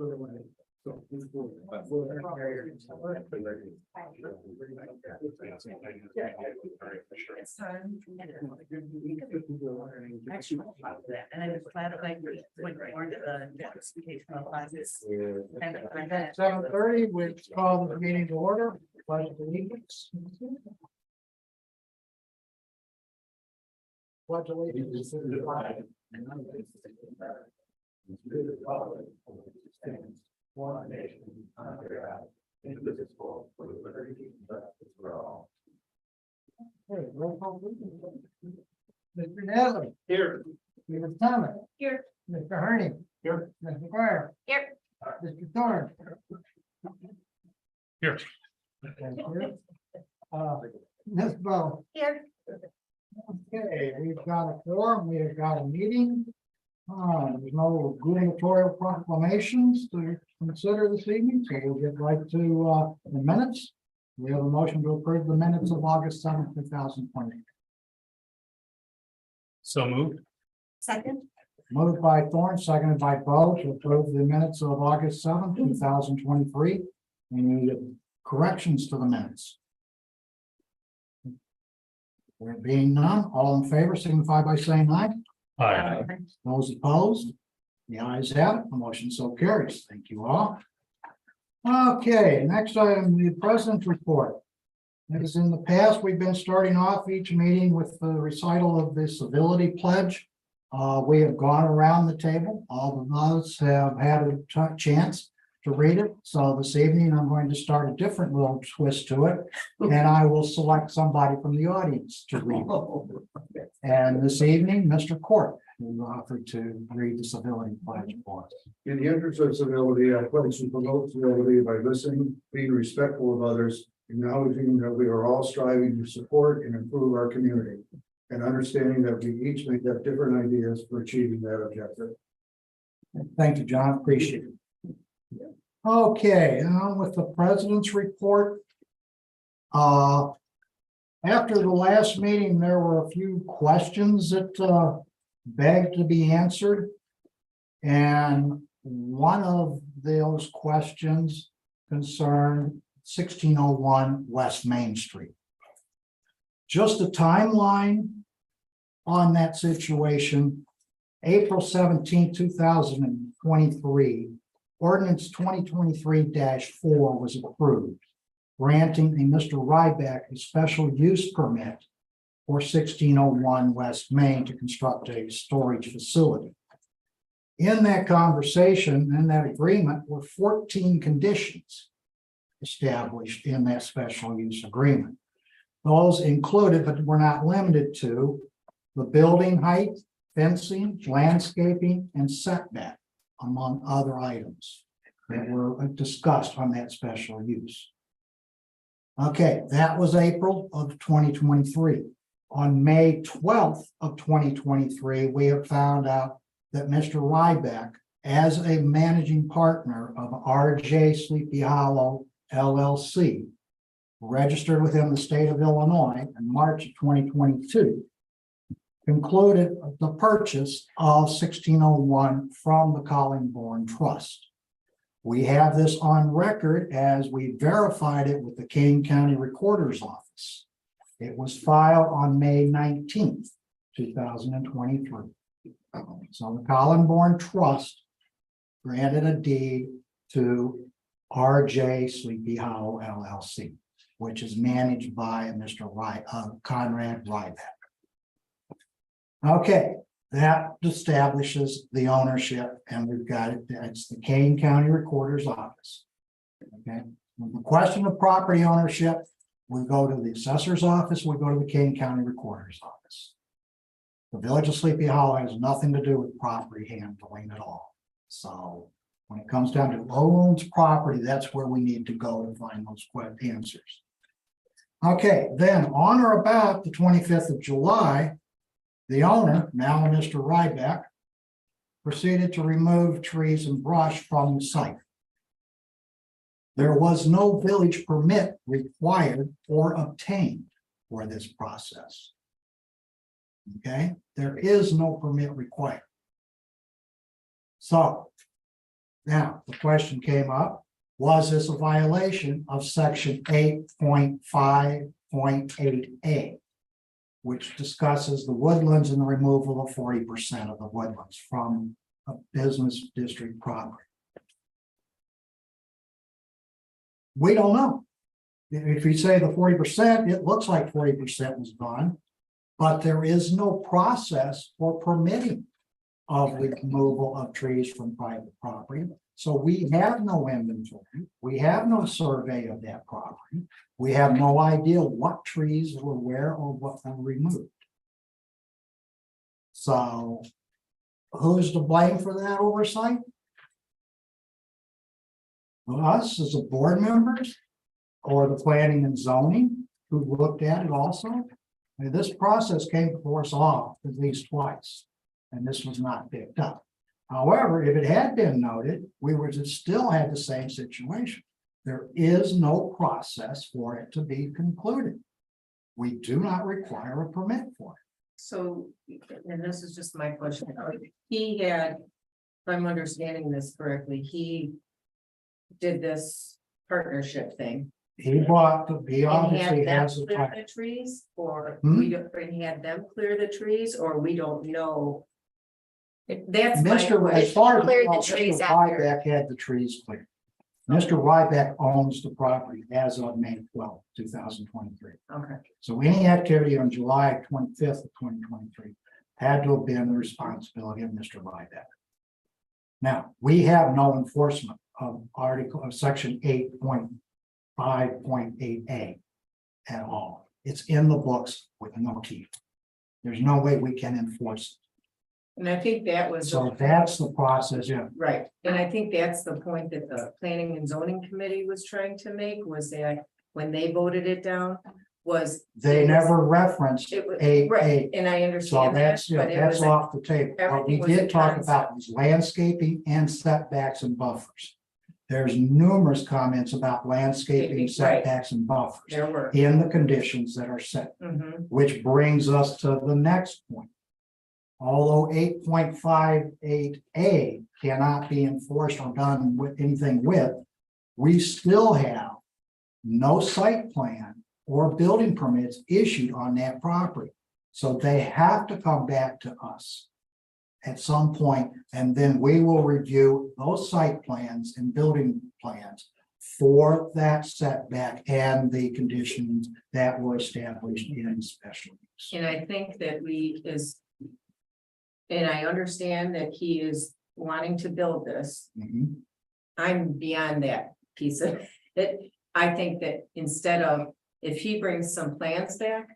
It's time. Actually, and I was glad that I went more to the educational classes. 7:30, we call the meeting to order. Pledge of allegiance. Pledge allegiance to the flag. One nation under God, indivisible, with liberty and justice for all. Okay, roll call. Mr. Natalie. Here. Mr. Thomas. Here. Mr. Harney. Here. Mr. McGuire. Here. Mr. Thorne. Here. Thank you. Ms. Bo. Here. Okay, we've got a forum, we've got a meeting. There's no gubernatorial proclamations to consider this evening, so we'll get right to the minutes. We have a motion to approve the minutes of August 7th, 2020. So moved. Second. Moved by Thorne, seconded by Bo to approve the minutes of August 7th, 2023. Any corrections to the minutes? There being none, all in favor signify by saying aye. Aye. Those opposed? The ayes have it, the motion so carries. Thank you all. Okay, next item, the president's report. As in the past, we've been starting off each meeting with the recital of the civility pledge. We have gone around the table. All of us have had a chance to read it. So this evening, I'm going to start a different little twist to it. And I will select somebody from the audience to read it. And this evening, Mr. Court, who offered to read the civility pledge for us. In the interest of civility, I pledge to promote civility by listening, being respectful of others, acknowledging that we are all striving to support and improve our community, and understanding that we each may have different ideas for achieving that objective. Thank you, John. Appreciate it. Okay, with the president's report. After the last meeting, there were a few questions that begged to be answered. And one of those questions concerned 1601 West Main Street. Just a timeline on that situation. April 17, 2023, ordinance 2023-4 was approved, granting a Mr. Ryback a special use permit for 1601 West Main to construct a storage facility. In that conversation, in that agreement, were 14 conditions established in that special use agreement. Those included, but were not limited to, the building height, fencing, landscaping, and setback, among other items that were discussed on that special use. Okay, that was April of 2023. On May 12th of 2023, we have found out that Mr. Ryback, as a managing partner of RJ Sleepy Hollow LLC, registered within the state of Illinois in March of 2022, concluded the purchase of 1601 from the Collingborn Trust. We have this on record as we verified it with the Kane County Recorder's Office. It was filed on May 19th, 2023. So the Collingborn Trust granted a deed to RJ Sleepy Hollow LLC, which is managed by Mr. Conrad Ryback. Okay, that establishes the ownership, and we've got it. It's the Kane County Recorder's Office. Okay, when the question of property ownership, we go to the assessor's office, we go to the Kane County Recorder's Office. The Village of Sleepy Hollow has nothing to do with property handling at all. So when it comes down to who owns property, that's where we need to go to find those answers. Okay, then on or about the 25th of July, the owner, now Mr. Ryback, proceeded to remove trees and brush from the site. There was no village permit required or obtained for this process. Okay, there is no permit required. So Now, the question came up, was this a violation of section 8.5.8A? Which discusses the woodlands and the removal of 40% of the woodlands from a business district property. We don't know. If you say the 40%, it looks like 40% was gone, but there is no process for permitting of the removal of trees from private property. So we have no inventory, we have no survey of that property, we have no idea what trees were where or what were removed. So who's to blame for that oversight? Us as a board members, or the planning and zoning who looked at it also? I mean, this process came before us all at least twice, and this was not picked up. However, if it had been noted, we would have still had the same situation. There is no process for it to be concluded. We do not require a permit for it. So, and this is just my question, he had, if I'm understanding this correctly, he did this partnership thing. He And obviously had them has a clear type. the trees, or Hmm? we don't, and he had them clear the trees, or we don't know. That's my Mr. As question. far as Cleared the well, trees Mr. after. Ryback had the trees cleared. Mr. Ryback owns the property as of May 12, 2023. Okay, So any activity on July 25th of 2023 had to have been the responsibility of Mr. Ryback. Now, we have no enforcement of section 8.5.8A at all. It's in the books with no teeth. There's no way we can enforce and I think that it. was. So that's the process, yeah. Right, and I think that's the point that the planning and zoning committee was trying to make, was that when they voted it down, was. They it was- never referenced It was, A. right, and I So understand that, that's, but it that's was, off the table. What we everything was a did talk concept. about was landscaping and setbacks and buffers. There's numerous comments about landscaping, Right. setbacks and buffers there were. in the conditions that are set, Mhm. which brings us to the next point. Although 8.58A cannot be enforced or done with anything with, we still have no site plan or building permits issued on that property. So they have to come back to us at some point, and then we will review those site plans and building plans for that setback and the conditions that were established in special use. And I think that and I understand that he is wanting to build this. Mhm. I'm beyond that piece of it. I think that instead of, if he brings some plans back,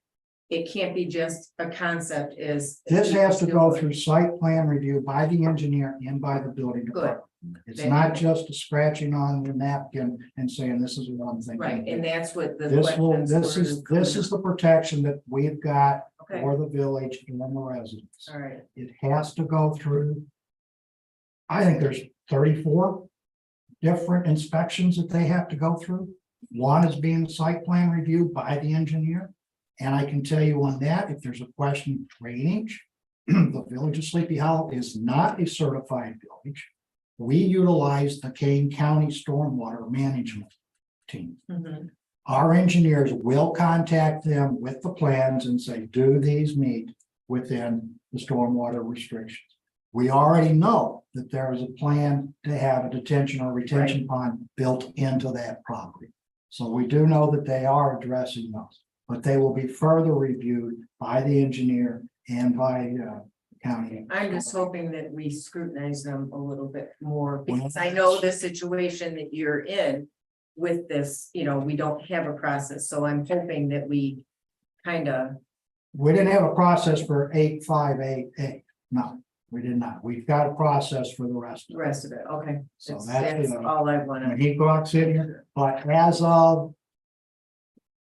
it can't be just a concept is. This has to go through site plan review by the engineer and by the building department. It's Then- not just a scratching on the napkin and saying this is one thing. Right, and that's what the. This will, questions this were. is the protection that we've got Okay, for the village and the residents. all right, It has to go through. I think there's 34 different inspections that they have to go through. One is being site plan review by the engineer. And I can tell you on that, if there's a question of drainage, the village of Sleepy Hollow is not a certified village. We utilize the Kane County Stormwater Management Team. Mhm. Our engineers will contact them with the plans and say, do these meet within the stormwater restrictions? We already know that there is a plan to have a detention or retention pond built into that property. So we do know that they are addressing those, but they will be further reviewed by the engineer and by county. I'm just hoping that we scrutinize them a little bit more, because I know the situation that you're in. With this, we don't have a process, so I'm hoping that we kind of. We didn't have a process for 8.5.8A. No, we did not. We've got a process for the rest. The rest of it, okay, So that's all I When wanna. he walks in here, but as of,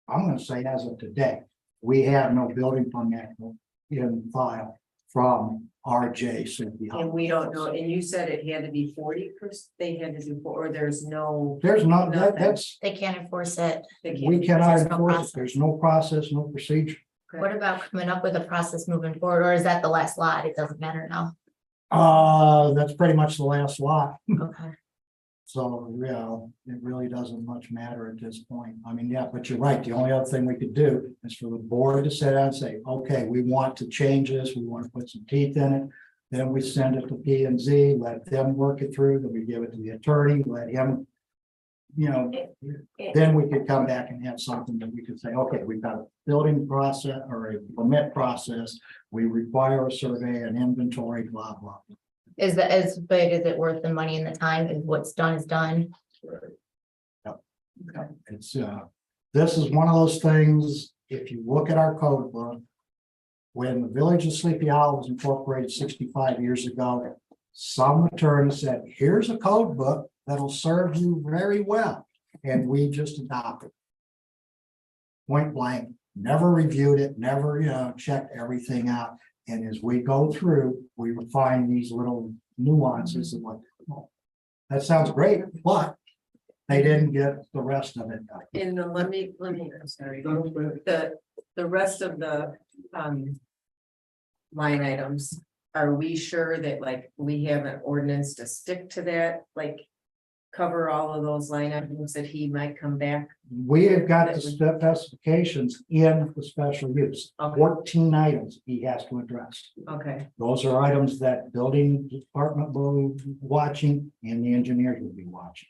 I'm gonna say as of today, we have no building permit in file from RJ Sleepy Hollow. And we don't know, and you said it had to be 40%, they had to do, or there's no. There's not, Nothing. that's, They can't enforce it. they can't- we cannot There's no enforce it. process. There's no process, no procedure. What about coming up with a process moving forward, or is that the last lot? It doesn't matter now. That's pretty much the last lot. Okay. So, yeah, it really doesn't much matter at this point. I mean, yeah, but you're right. The only other thing we could do is for the board to sit down and say, okay, we want to change this, we want to put some teeth in it. Then we send it to P and Z, let them work it through, then we give it to the attorney, let him. You know, then we could come back and have something that we could say, okay, we've got a building process or a permit process. We require a survey, an inventory, blah, blah. Is that as big as it worth the money and the time, and what's done is done? It's, this is one of those things, if you look at our code book. When the Village of Sleepy Hollow was incorporated 65 years ago, some attorney said, here's a code book that'll serve you very well, and we just adopted. Point blank, never reviewed it, never, checked everything out, and as we go through, we would find these little nuances of like, oh, that sounds great, but they didn't get the rest of it done. And let me, I'm sorry, the rest of the, line items, are we sure that like we have an ordinance to stick to that, like cover all of those line items that he might come back? We have got the specifications in the special use, Okay. 14 items he has to address. Okay, Those are items that building department will be watching and the engineers will be watching.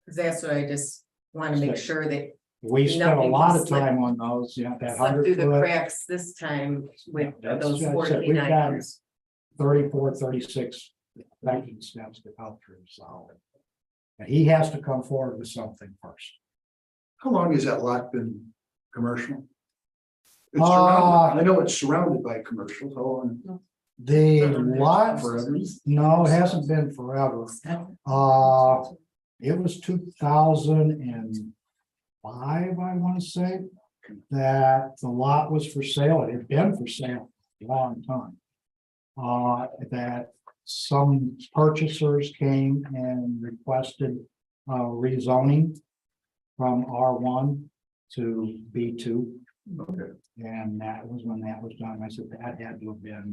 because that's what I just want to make sure that We spent a Nothing lot can of slip- time on those, that slip 100 through the foot, cracks this time with Yeah, that's- those that's it. 14 We've got- items. 34, 36 banking steps to go through, so. And he has to come forward with something first. How long has that lot been commercial? It's Uh, surrounded, I know it's surrounded by commercial, how long? The lot, Forever? no, it hasn't been forever. It was 2005, I want to say, that the lot was for sale. It had been for sale a long time. That some purchasers came and requested rezoning from R1 to B2. Okay. And that was when that was done. I said that had to have been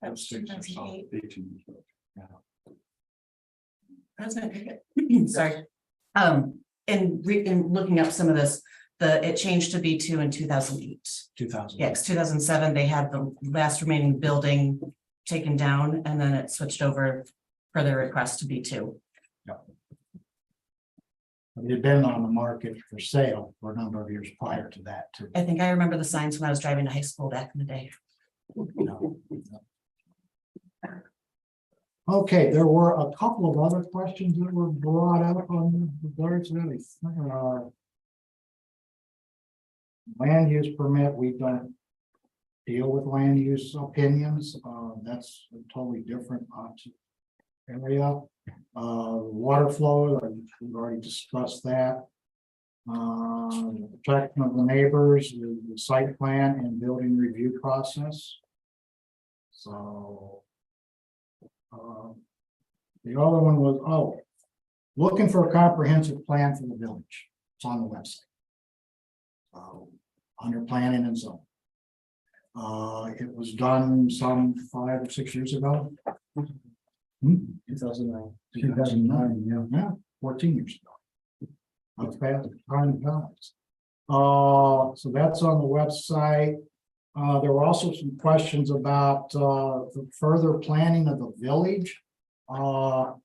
That was 6 or so. 2008. 18. President, sorry. In looking up some of this, it changed to B2 in 2008. 2000. Yes, 2007, they had the last remaining building taken down, and then it switched over for the request to B2. It had been on the market for sale for a number of years prior to that too. I think I remember the signs when I was driving to high school back in the day. Okay, there were a couple of other questions that were brought up on regards to that. Land use permit, we don't deal with land use opinions. That's a totally different area. Water flow, we've already discussed that. Protection of the neighbors, the site plan and building review process. So. The other one was, looking for a comprehensive plan for the village. It's on the website. Under planning and zoning. It was done some 5 or 6 years ago. 2009. 2009, yeah, 14 years ago. That's fast, time flies. So that's on the website. There were also some questions about the further planning of the village. About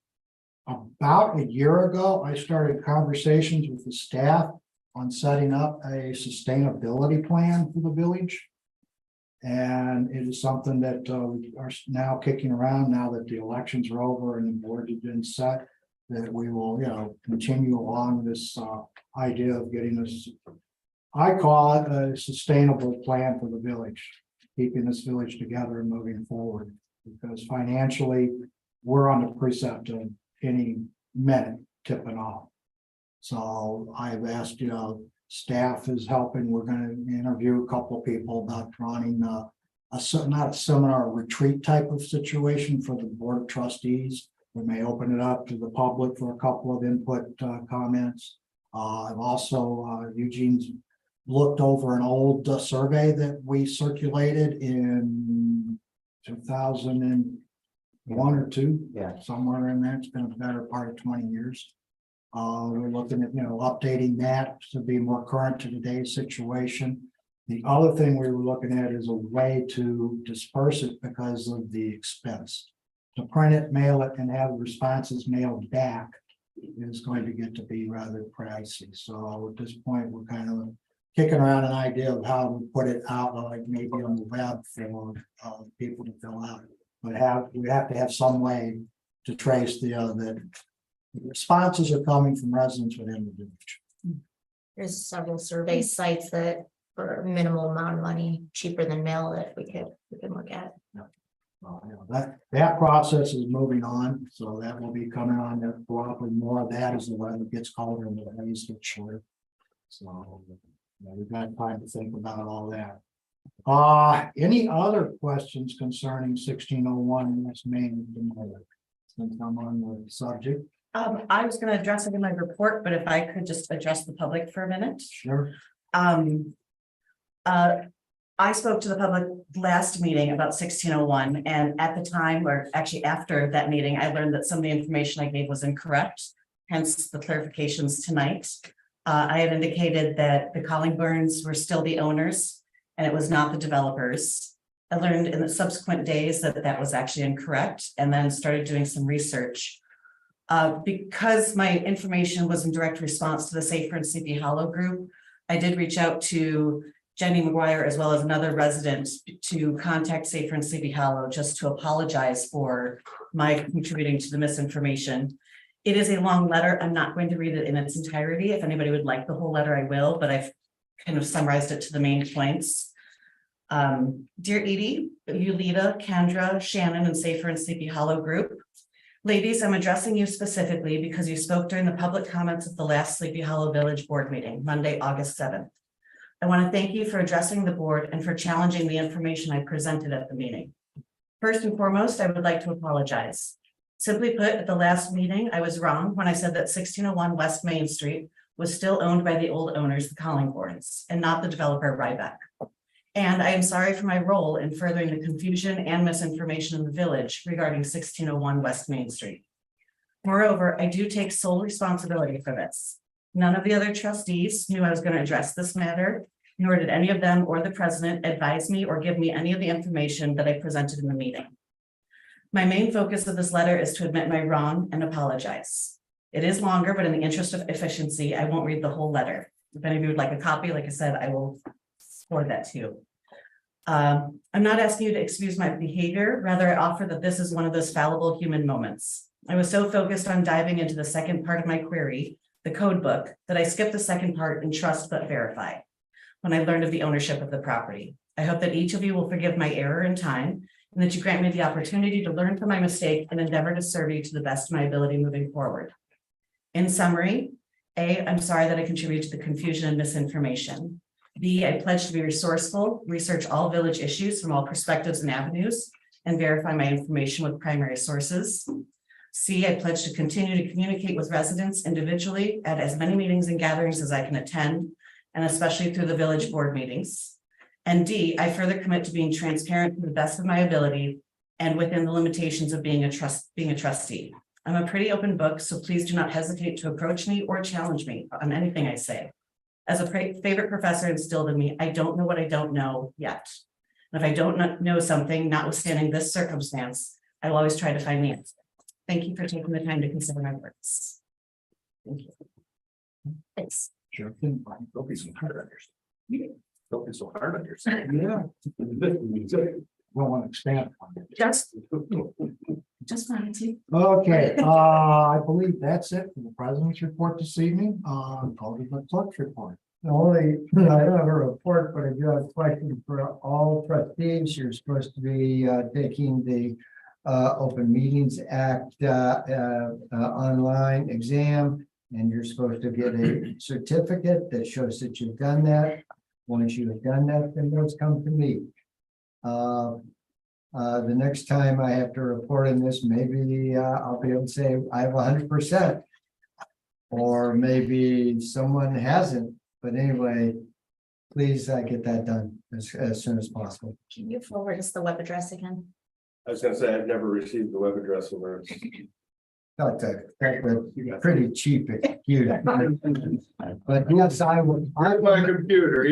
a year ago, I started conversations with the staff on setting up a sustainability plan for the village. And it is something that we are now kicking around now that the elections are over and the board has been set, that we will, continue along this idea of getting this. I call it a sustainable plan for the village, keeping this village together and moving forward. Because financially, we're on the precept of any minute tipping off. So I've asked, staff is helping. We're going to interview a couple of people about running not a seminar, a retreat type of situation for the board of trustees. We may open it up to the public for a couple of input comments. I've also, Eugene's looked over an old survey that we circulated in 2000 and one or two. Yeah. Somewhere in there. It's been a better part of 20 years. We're looking at, updating that to be more current to today's situation. The other thing we were looking at is a way to disperse it because of the expense. To print it, mail it, and have responses mailed back is going to get to be rather pricey. So at this point, we're kind of kicking around an idea of how to put it out, like maybe on the web for people to fill out. But we have to have some way to trace the responses are coming from residents within the village. There's several survey sites that for a minimal amount of money, cheaper than mail that we could look at. That process is moving on, so that will be coming on. There probably more of that as the weather gets colder and the days get shorter. So we've got time to think about all that. Any other questions concerning 1601 West Main? Since I'm on the subject. I was gonna address it in my report, but if I could just address the public for a minute. Sure. I spoke to the public last meeting about 1601, and at the time, or actually after that meeting, I learned that some of the information I gave was incorrect, hence the clarifications tonight. I had indicated that the Collingburns were still the owners, and it was not the developers. I learned in the subsequent days that that was actually incorrect, and then started doing some research. Because my information was in direct response to the Safer and Sleepy Hollow group, I did reach out to Jenny McGuire as well as another resident to contact Safer and Sleepy Hollow just to apologize for my contributing to the misinformation. It is a long letter. I'm not going to read it in its entirety. If anybody would like the whole letter, I will, but I've kind of summarized it to the main points. Dear Edie, Yulita, Kendra, Shannon, and Safer and Sleepy Hollow group. Ladies, I'm addressing you specifically because you spoke during the public comments at the last Sleepy Hollow Village Board meeting, Monday, August 7th. I want to thank you for addressing the board and for challenging the information I presented at the meeting. First and foremost, I would like to apologize. Simply put, at the last meeting, I was wrong when I said that 1601 West Main Street was still owned by the old owners, the Collingborns, and not the developer Ryback. And I am sorry for my role in furthering the confusion and misinformation in the village regarding 1601 West Main Street. Moreover, I do take sole responsibility for this. None of the other trustees knew I was going to address this matter, nor did any of them or the president advise me or give me any of the information that I presented in the meeting. My main focus of this letter is to admit my wrong and apologize. It is longer, but in the interest of efficiency, I won't read the whole letter. If any of you would like a copy, like I said, I will forward that to you. I'm not asking you to excuse my behavior. Rather, I offer that this is one of those fallible human moments. I was so focused on diving into the second part of my query, the code book, that I skipped the second part in trust but verify when I learned of the ownership of the property. I hope that each of you will forgive my error in time and that you grant me the opportunity to learn from my mistake and endeavor to serve you to the best of my ability moving forward. In summary, A, I'm sorry that I contributed to the confusion and misinformation. B, I pledge to be resourceful, research all village issues from all perspectives and avenues, and verify my information with primary sources. C, I pledge to continue to communicate with residents individually at as many meetings and gatherings as I can attend, and especially through the village board meetings. And D, I further commit to being transparent to the best of my ability and within the limitations of being a trustee. I'm a pretty open book, so please do not hesitate to approach me or challenge me on anything I say. As a favorite professor instilled in me, I don't know what I don't know yet. And if I don't know something, notwithstanding this circumstance, I will always try to find the answer. Thank you for taking the time to consider my words. Thank you. Thanks. Sure. Don't be so hard on yourself. Don't be so hard on yourself. Yeah. Don't want to expand on it. Just wanted to. Okay, I believe that's it for the president's report this evening. Go to the clerk's report. Only, I don't have a report, but I do have a question for all trustees. You're supposed to be taking the Open Meetings Act online exam, and you're supposed to get a certificate that shows that you've done that. Once you have done that, then those come to me. The next time I have to report on this, maybe I'll be able to say I have 100%. Or maybe someone hasn't, but anyway, please get that done as soon as possible. Can you forward us the web address again? I was gonna say, I've never received the web address alerts. That would be pretty cheap, excuse me. But yes, I would. I On my would- computer.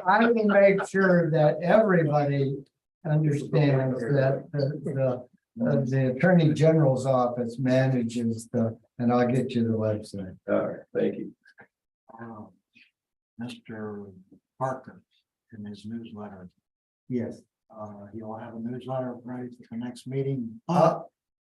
I will make sure that everybody understands that the Attorney General's office manages and I'll get you the website. All right, thank you. Mr. Parker in his newsletter, Yes. he'll have a newsletter ready for the next meeting. Yeah.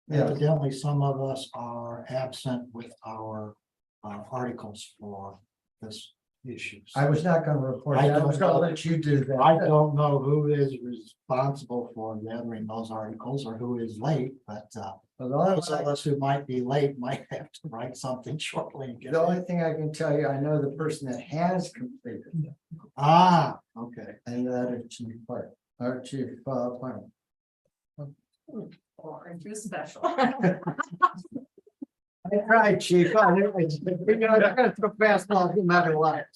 Evidently, some of us are absent with our articles for this issue. I was not gonna report I that. I was don't gonna know. let you do that. I don't know who is responsible for gathering those articles or who is late, but But the only those of us who might be late might have to write something shortly. and get The it. only thing I can tell you, I know the person that has completed, it, Ah, okay. and that is Chief Park, our Chief Planner. Aren't you special? I tried, Chief. We're gonna throw fastballs no matter what.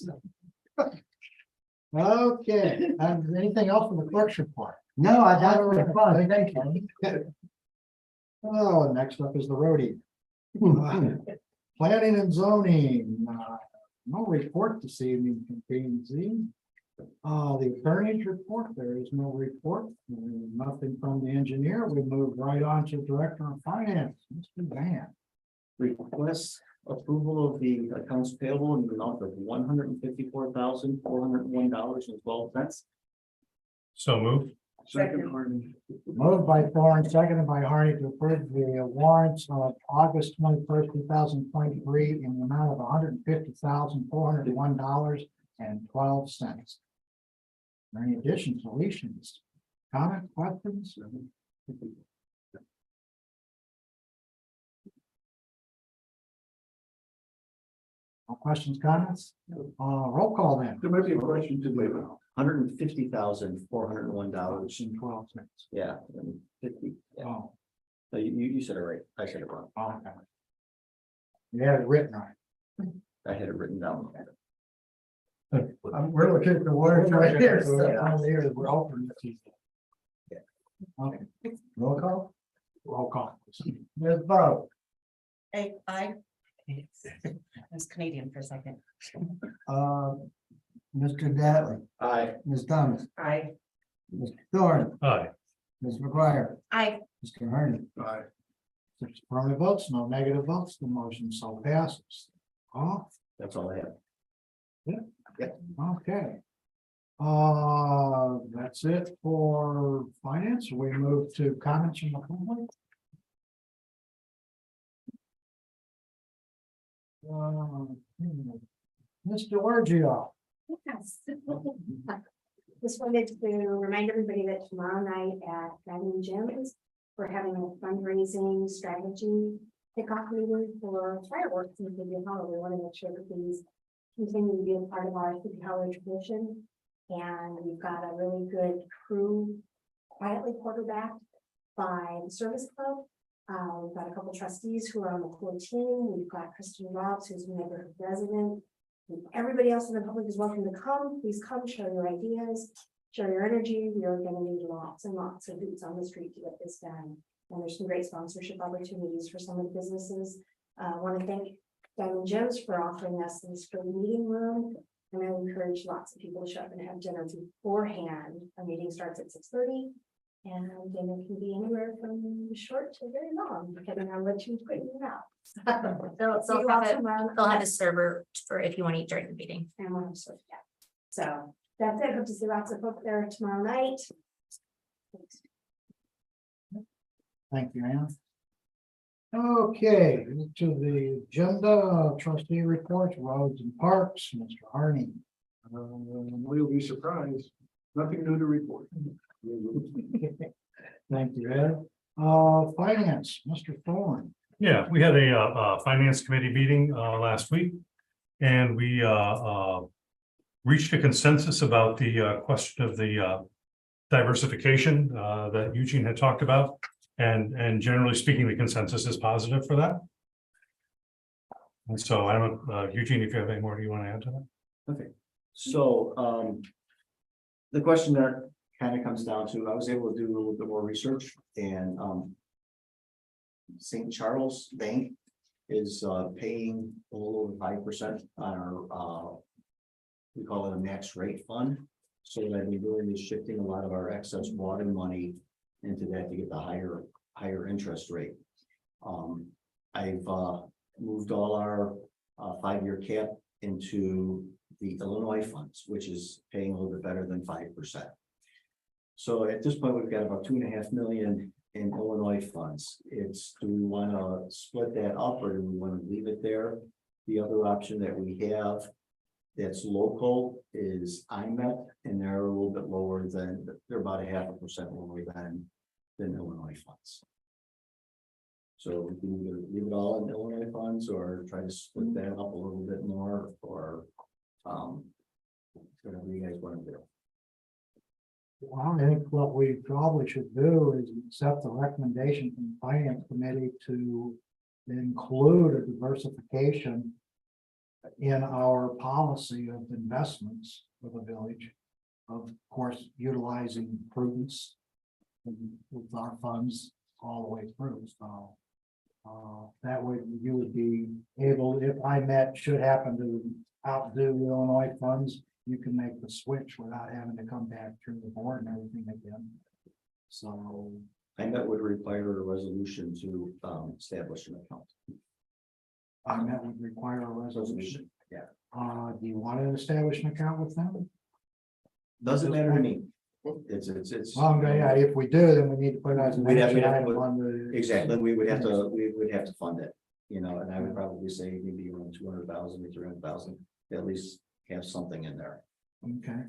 Okay, anything else from the clerk's report? No, I got it fun. Thank you. Oh, next up is the roadie. Planning and zoning, no report this evening from P and Z. The attorney's report, there is no report, nothing from the engineer. We move right on to Director of Finance, Mr. Van. Request approval of the accounts payable in the amount of $154,401.12. So moved. Second, Hardy. Moved by Thorne, seconded by Hardy to approve the warrants of August 21st, 2023 in the amount of $150,401.12. Any additions, deletions, comment, questions? No questions, comments? Roll call then. There might be a question to wait now. $150,401. And 12 cents. Yeah, and 50. Yeah. Oh, No, you said it right. I said it wrong. okay. You had it written right. I had it written down. We're looking at the words right here. So, So, here, we're open. Okay, roll call. roll call. Ms. Bo, I was Canadian for a second. Mr. Dattley, Aye. Ms. Thomas, I, Mr. Thorne, Aye. Ms. McGuire, I, Mr. Harney. Aye. 6 affirmative votes, no negative votes, the motion so passes. Oh, That's all I have. okay. That's it for finance. We move to comments from the public. Mr. Orgio. Yes. Just wanted to remind everybody that tomorrow night at Diamond Jim's, we're having a fundraising strategy kickoff meeting for fireworks in City Hall. We want to make sure that these continue to be a part of our City Hall tradition. And we've got a really good crew quietly quarterbacked by the service club. We've got a couple trustees who are on the core team. We've got Kristen Robbs, who's a neighborhood resident. Everybody else in the public is welcome to come. Please come, share your ideas, share your energy. We are going to need lots and lots of boots on the street to get this done. And there's some great sponsorship opportunities for some of the businesses. I want to thank Diamond Jim's for offering us this free meeting room. And I encourage lots of people to show up and have dinner beforehand. Our meeting starts at 6:30. And dinner can be anywhere from short to very long, depending on what you put in your mouth. They'll have a server for if you want to eat during the meeting. And we'll have sort of, yeah. So that's it. Hope to see lots of folks there tomorrow night. Thank you, Ann. Okay, to the agenda, trustee reports, roads and parks, Mr. Harney. We'll be surprised. Nothing new to report. Thank you, Ed. Finance, Mr. Thorne. Yeah, we had a finance committee meeting last week. And we reached a consensus about the question of the diversification that Eugene had talked about. And generally speaking, the consensus is positive for that. And so I don't know, Eugene, if you have any more, do you want to add to that? Okay, so the question that kind of comes down to, I was able to do a little bit more research and, St. Charles Bank is, paying a little over 5% on our, we call it a max rate fund. So what I've been doing is shifting a lot of our excess water money into that to get the higher interest rate. I've moved all our 5-year cap into the Illinois funds, which is paying a little bit better than 5%. So at this point, we've got about 2.5 million in Illinois funds. It's, do we want to split that up or do we want to leave it there? The other option that we have that's local is IMET, and they're a little bit lower than, they're about 0.5% lower than Illinois funds. So we can either leave it all in Illinois funds or try to split that up a little bit more, or whatever you guys want to do. Well, I think what we probably should do is accept the recommendation from the finance committee to include a diversification in our policy of investments for the village. Of course, utilizing prudence with our funds all the way through, so. That way you would be able, if IMET should happen to outdo Illinois funds, you can make the switch without having to come back through the board and everything again. So. IMET would require a resolution to establish an account. IMET would require a resolution. Yeah. Do you want to establish an account with them? Doesn't matter to me. It's. Well, yeah, if we do, then we need to put it as an We'd have to action have- item on the. Exactly, we would have to fund it, you know, and I would probably say maybe around 200,000 or 300,000, at least have something in there. Okay.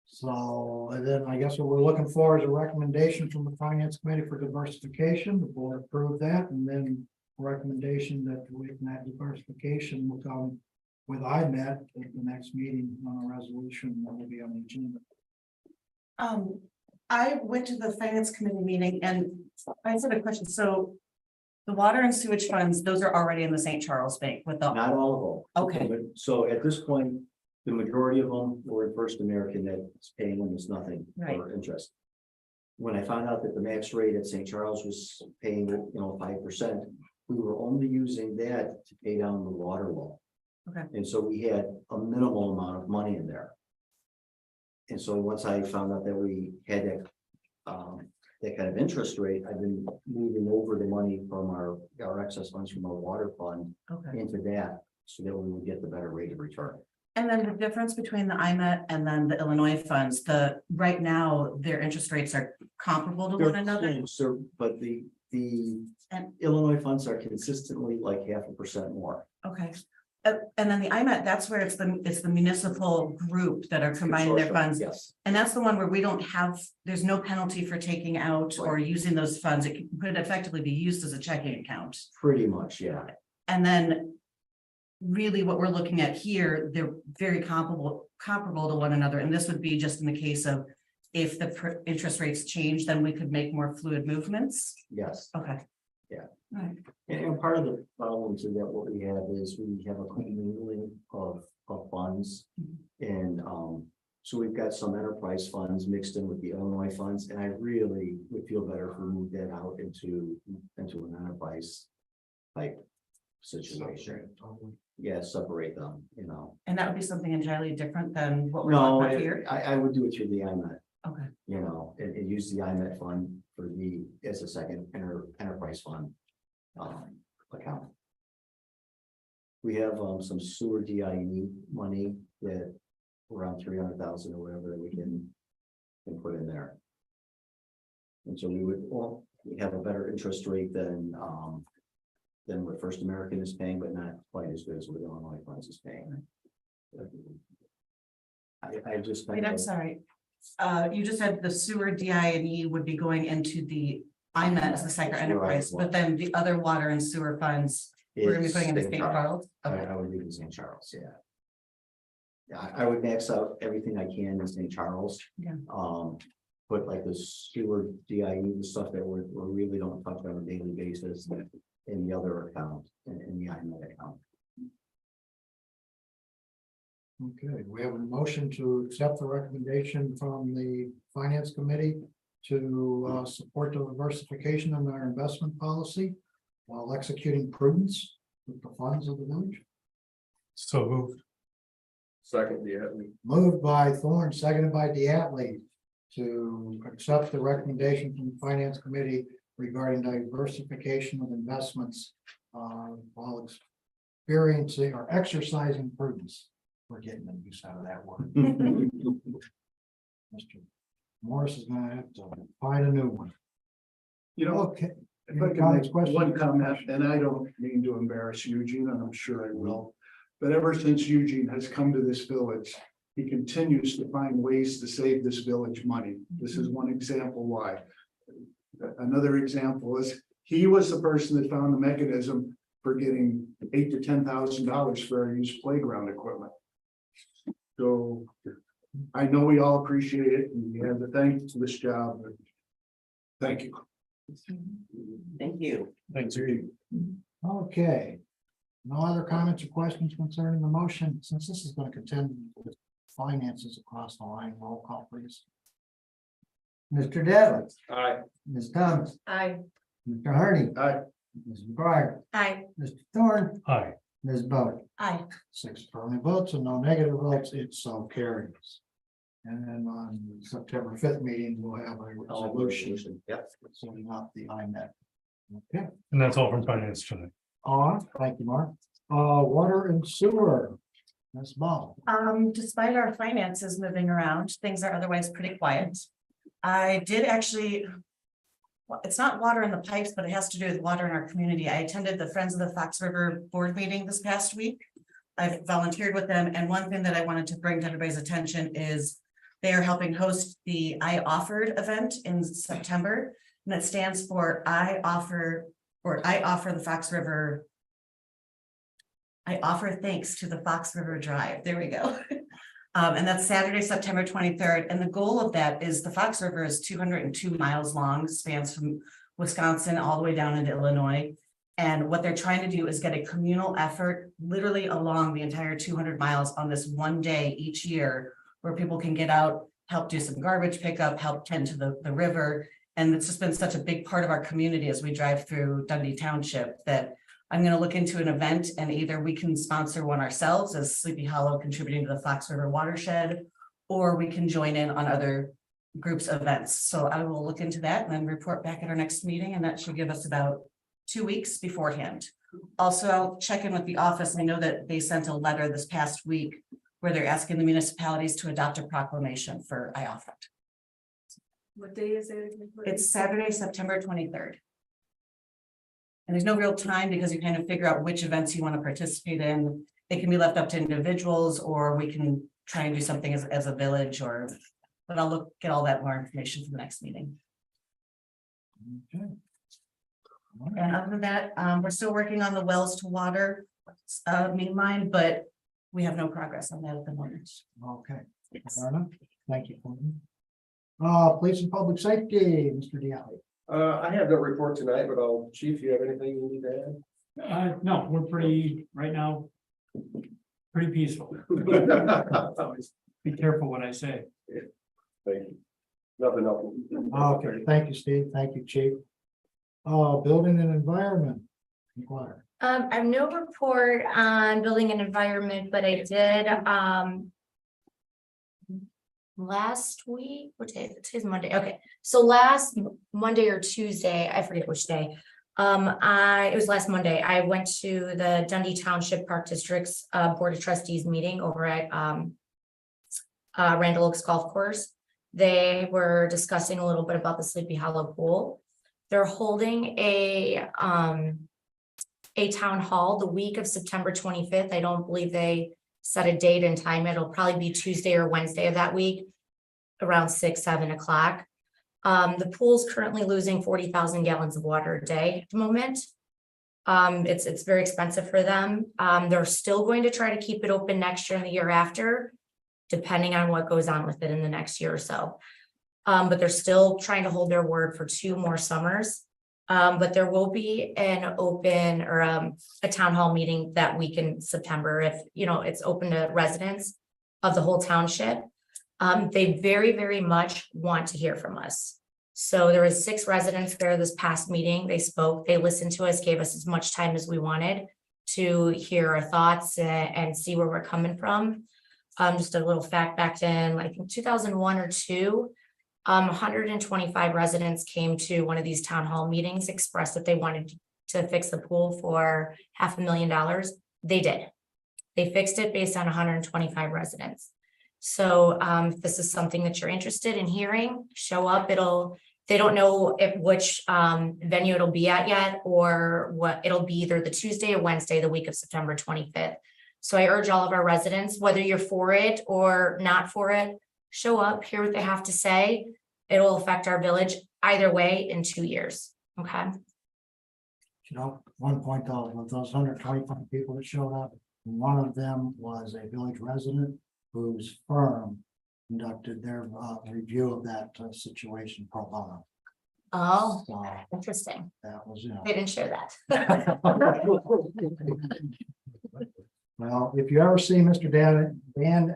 So, and then I guess what we're looking for is a recommendation from the finance committee for diversification. The board approved that, and then recommendation that that diversification will come with IMET at the next meeting on a resolution that will be on the agenda. I went to the finance committee meeting and I just had a question. So the water and sewage funds, those are already in the St. Charles Bank with the, Not all of them. Okay. But- So at this point, the majority of them were in First American that's paying almost nothing for interest. When I found out that the max rate at St. Charles was paying, 5%, we were only using that to pay down the water loan. Okay. And so we had a minimal amount of money in there. And so once I found out that we had that kind of interest rate, I've been moving over the money from our excess funds from our water fund okay. into that, so that we would get the better rate of return. And then the difference between the IMET and then the Illinois funds, right now, their interest rates are comparable to one another. Closer, but the And- Illinois funds are consistently like 0.5% more. Okay. And then the IMET, that's where it's the municipal group that are combining their Consortium, funds. Yes, And that's the one where we don't have, there's no penalty for taking out or using those funds. It could effectively be used as a checking account. pretty much, yeah. And then really what we're looking at here, they're very comparable to one another. And this would be just in the case of if the interest rates change, then we could make more fluid movements. Yes. Okay. Yeah. All right. And part of the problem to that, what we have is we have a commingling of funds. And so we've got some enterprise funds mixed in with the Illinois funds, and I really would feel better if we moved that out into an enterprise type situation. Yeah, separate them, And that would be something entirely different than what we're No, talking about here. I would do it through the IMET, Okay. and use the IMET fund as a second enterprise fund account. We have some sewer DIE money that around 300,000 or whatever that we can put in there. And so we have a better interest rate than what First American is paying, but not quite as good as what Illinois funds is paying. I just. Wait, I'm sorry. You just said the sewer DI&E would be going into the IMET as the second enterprise, but then the other water and sewer funds, we're gonna be putting in the St. Charles. Okay. I would leave in St. Charles, yeah. Yeah, I would max out everything I can in St. Charles. Yeah. Put like the sewer DIE, the stuff that we really don't touch on a daily basis in the other account, in the IMET account. Okay, we have a motion to accept the recommendation from the Finance Committee to support the diversification of our investment policy while executing prudence with the funds of the village. So moved. Second, Diatley. Moved by Thorne, seconded by Diatley to accept the recommendation from the Finance Committee regarding diversification of investments while experiencing or exercising prudence. We're getting the use out of that word. Mr. Morris is gonna have to find a new one. You know, Okay. if I can make one comment, and I don't mean to embarrass Eugene, and I'm sure I will. But ever since Eugene has come to this village, he continues to find ways to save this village money. This is one example why. Another example is he was the person that found the mechanism for getting $8,000 to $10,000 for our used playground equipment. So I know we all appreciate it, and we have to thank for this job. But thank you. Thank you. Thanks. Okay. No other comments or questions concerning the motion, since this is going to contend with finances across the line. Roll call, please. Mr. Devlin, Aye. Ms. Thomas, I, Mr. Hardy, Aye. Ms. McGuire, Aye. Mr. Thorne, Aye. Ms. Bowe. Aye. 6 affirmative votes and no negative votes, it so carries. And then on September 5th meeting, we'll have a resolution Yep. setting up the IMET. Okay, And that's all from finance tonight. thank you, Mark. Water and sewer. Ms. Ball. Despite our finances moving around, things are otherwise pretty quiet. I did actually, well, it's not water in the pipes, but it has to do with water in our community. I attended the Friends of the Fox River board meeting this past week. I've volunteered with them, and one thing that I wanted to bring to everybody's attention is they are helping host the I Offered event in September, and it stands for I offer the Fox River. I offer thanks to the Fox River Drive. There we go. And that's Saturday, September 23rd. And the goal of that is the Fox River is 202 miles long, spans from Wisconsin all the way down into Illinois. And what they're trying to do is get a communal effort literally along the entire 200 miles on this one day each year, where people can get out, help do some garbage pickup, help tend to the river. And it's just been such a big part of our community as we drive through Dundee Township that I'm going to look into an event, and either we can sponsor one ourselves as Sleepy Hollow contributing to the Fox River watershed, or we can join in on other groups' events. So I will look into that and then report back at our next meeting, and that should give us about 2 weeks beforehand. Also, I'll check in with the office. I know that they sent a letter this past week where they're asking the municipalities to adopt a proclamation for I Offered. what day is it? It's Saturday, September 23rd. And there's no real time because you kind of figure out which events you want to participate in. It can be left up to individuals, or we can try and do something as a village, but I'll get all that more information for the next meeting. Okay. And other than that, we're still working on the wells to water main line, but we have no progress on that at the moment. Okay, Yes. fair enough. Thank you. Courtney. Police and public safety, Mr. Diallo. I have no report tonight, but Chief, you have anything you need to add? No, we're pretty, right now, pretty peaceful. Be careful what I say. Thank you. Nothing else. Okay, thank you, Steve. Thank you, Chief. Building and environment. Inquire. I have no report on building and environment, but I did, last week, what day is it? Today's Monday. Okay, so last Monday or Tuesday, I forget which day. It was last Monday. I went to the Dundee Township Park District's Board of Trustees meeting over at Randall Oaks Golf Course. They were discussing a little bit about the Sleepy Hollow pool. They're holding a town hall the week of September 25th. I don't believe they set a date and time. It'll probably be Tuesday or Wednesday of that week, around 6-7 o'clock. The pool's currently losing 40,000 gallons of water a day at the moment. It's very expensive for them. They're still going to try to keep it open next year and the year after, depending on what goes on with it in the next year or so. But they're still trying to hold their word for 2 more summers. But there will be an open or a town hall meeting that week in September if, it's open to residents of the whole township. They very, very much want to hear from us. So there was 6 residents there this past meeting. They spoke, they listened to us, gave us as much time as we wanted to hear our thoughts and see where we're coming from. Just a little fact, back in, I think 2001 or 2, 125 residents came to one of these town hall meetings, expressed that they wanted to fix the pool for $500,000. They did. They fixed it based on 125 residents. So if this is something that you're interested in hearing, show up. They don't know which venue it'll be at yet, or what it'll be, either the Tuesday or Wednesday, the week of September 25th. So I urge all of our residents, whether you're for it or not for it, show up, hear what they have to say. It will affect our village either way in 2 years. Okay. You know, one point though, of those 125 people that showed up, one of them was a village resident whose firm conducted their review of that situation pro bono. Oh, So interesting. that was, you know. They didn't share that. Well, if you ever see Mr. Dan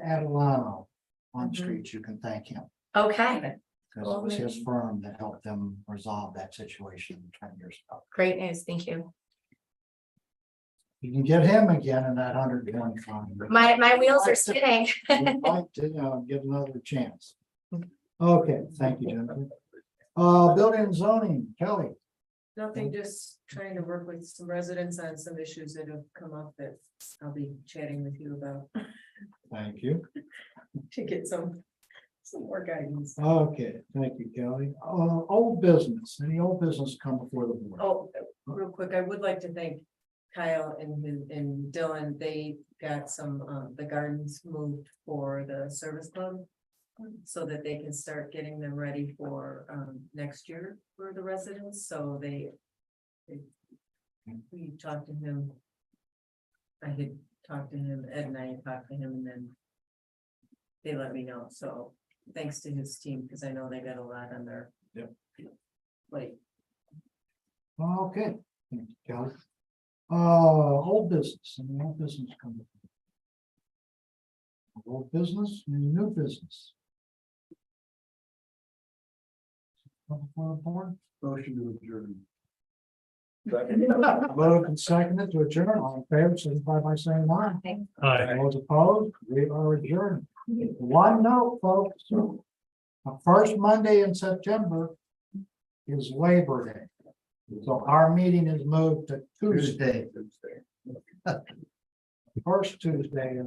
Adelano on the streets, you can thank him, Okay, because it was his firm that helped them resolve that situation 10 years ago. great news. Thank you. You can get him again in that 125. My wheels are spinning. We'd like to get another chance. Okay, thank you, Jennifer. Building and zoning, Kelly. Nothing, just trying to work with some residents on some issues that have come up that I'll be chatting with you about Thank you. to get some more guidance. Okay, thank you, Kelly. Old business, any old business come before the board? Oh, real quick, I would like to thank Kyle and Dylan. They got some, the gardens moved for the service club, so that they can start getting them ready for next year for the residents. So we talked to him. I had talked to him, Ed and I had talked to him, and then they let me know. So thanks to his team, because I know they got a lot on their plate. Okay, thank you, Kelly. Old business, any old business come before? Old business, any new business? Come before the board? Motion to adjourn. Moved and seconded to adjourn, all in favor, signify by saying aye. Hi. Those opposed, we are adjourned. One note, folks, the first Monday in September is Labor Day. So our meeting is moved to Tuesday. First Tuesday.